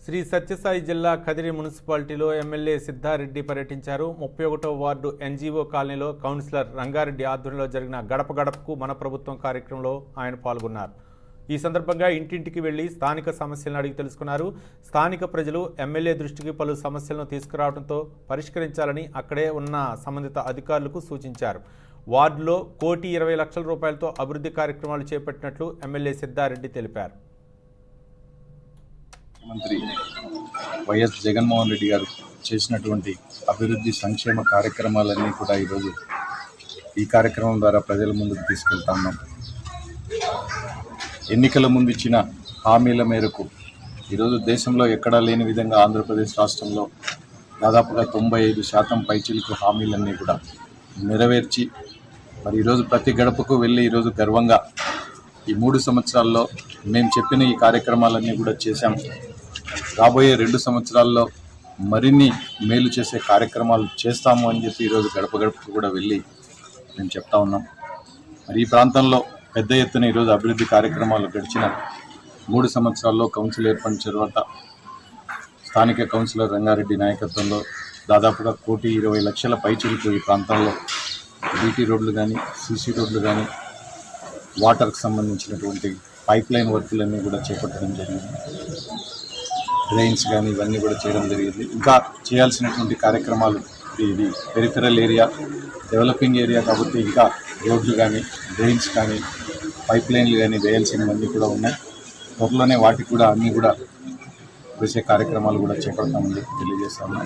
శ్రీ సత్యసాయి జిల్లా కదిరి మున్సిపాలిటీలో ఎమ్మెల్యే సిద్ధారెడ్డి పర్యటించారు. 31వ వార్డు ఎన్జీఓ కాలనీలో కౌన్సిలర్ రంగారెడ్డి ఆధ్వర్యంలో జరిగిన గడప గడపకు మన ప్రభుత్వం కార్యక్రమంలో ఆయన పాల్గొన్నారు. ఈ సందర్భంగా ఇంటింటికి వెళ్లి స్థానిక సమస్యలను అడిగి తెలుసుకున్నారు. స్థానిక ప్రజలు ఎమ్మెల్యే దృష్టికి పలు సమస్యలను తీసుకురావడంతో పరిష్కరించాలని అక్కడే ఉన్న సంబంధిత అధికారులకు సూచించారు. వార్డులో 1,20,00,000 రూపాయలతో అభివృద్ధి కార్యక్రమాలు చేపట్టినట్లు ఎమ్మెల్యే సిద్ధారెడ్డి తెలిపారు. ముఖ్యమంత్రి వైఎస్ జగన్మోహన్ రెడ్డి గారు చేసినటువంటి అభివృద్ధి సంక్షేమ కార్యక్రమాలన్నీ కూడా ఈరోజు ఈ కార్యక్రమం ద్వారా ప్రజల ముందుకు తీసుకెళ్తా ఉన్నాం. ఎన్నికల ముందు ఇచ్చిన హామీల మేరకు ఈరోజు దేశంలో ఎక్కడా లేని విధంగా ఆంధ్రప్రదేశ్ రాష్ట్రంలో దాదాపుగా 95% పైచిలుకు హామీలన్నీ కూడా నెరవేర్చి మరి ఈరోజు ప్రతి గడపకు వెళ్ళి ఈరోజు గర్వంగా ఈ 3 సంవత్సరాల్లో మేము చెప్పిన ఈ కార్యక్రమాలన్నీ కూడా చేశాం. రాబోయే 2 సంవత్సరాల్లో మరిన్ని మేలు చేసే కార్యక్రమాలు చేస్తాము అని చెప్పి ఈరోజు గడప గడపకు కూడా వెళ్ళి మేము చెప్తా ఉన్నాం. మరి ఈ ప్రాంతంలో పెద్ద ఎత్తున ఈరోజు అభివృద్ధి కార్యక్రమాలు గడిచిన 3 సంవత్సరాల్లో కౌన్సిల్ ఏర్పడిన తర్వాత స్థానిక కౌన్సిలర్ రంగారెడ్డి నాయకత్వంలో దాదాపుగా 1,20,00,000 పైచిలుకు ఈ ప్రాంతంలో బీటీ రోడ్లు కానీ, సీసీ రోడ్లు కానీ, వాటర్కి సంబంధించినటువంటి పైప్ లైన్ వర్కులన్నీ కూడా చేపట్టడం జరిగింది. డ్రైన్స్ కానీ ఇవన్నీ కూడా చేయడం జరిగింది. ఇంకా చేయాల్సినటువంటి కార్యక్రమాలు, ఇది పెరిఫెరల్ ఏరియా, డెవలపింగ్ ఏరియా కాబట్టి ఇంకా రోడ్లు కానీ, డ్రైన్స్ కానీ, పైప్ లైన్లు కానీ వేయాల్సినవన్నీ కూడా ఉన్నాయి. త్వరలోనే వాటికి కూడా అన్నీ కూడా వేసే కార్యక్రమాలు కూడా చేపడతామని తెలియజేస్తాము.